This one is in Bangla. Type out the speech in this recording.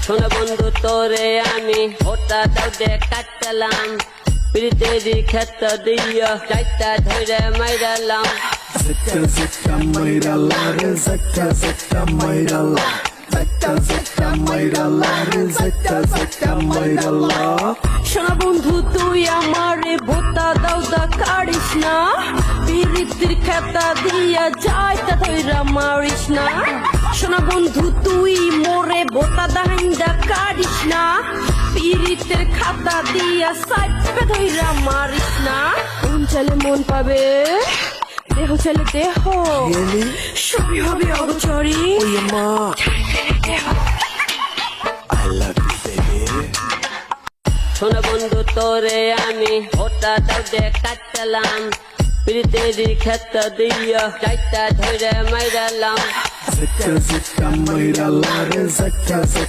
শোনো বন্ধু তোরে আমি ওটা দাও দে কাটলাম প্রীতেরি ক্ষেত দিয়া চাইটা ধরে মাইরালাম Zeta zeta mayrala re zeta zeta mayrala Zeta zeta mayrala re zeta zeta mayrala শোনা বন্ধু তুই আমারে ভোতা দাও দা কাড়িস না পিরিতির খেতা দিয়া যাইতা ধইরা মারিস না শোনা বন্ধু তুই মোরে ভোতা দাহিন্দা কাড়িস না পিরিতের খাতা দিয়া সাইপে ধইরা মারিস না মন চাইলে মন পাবে দেহ চাইলে দেহ Really? সবই হবে অগোচরি Oh yeah ma I love you baby শোনো বন্ধু তোরে আমি ওটা দাও দে কাটলাম প্রীতেরি ক্ষেত দিয়া চাইটা ধরে মাইরালাম Zeta zeta mayrala re zeta zeta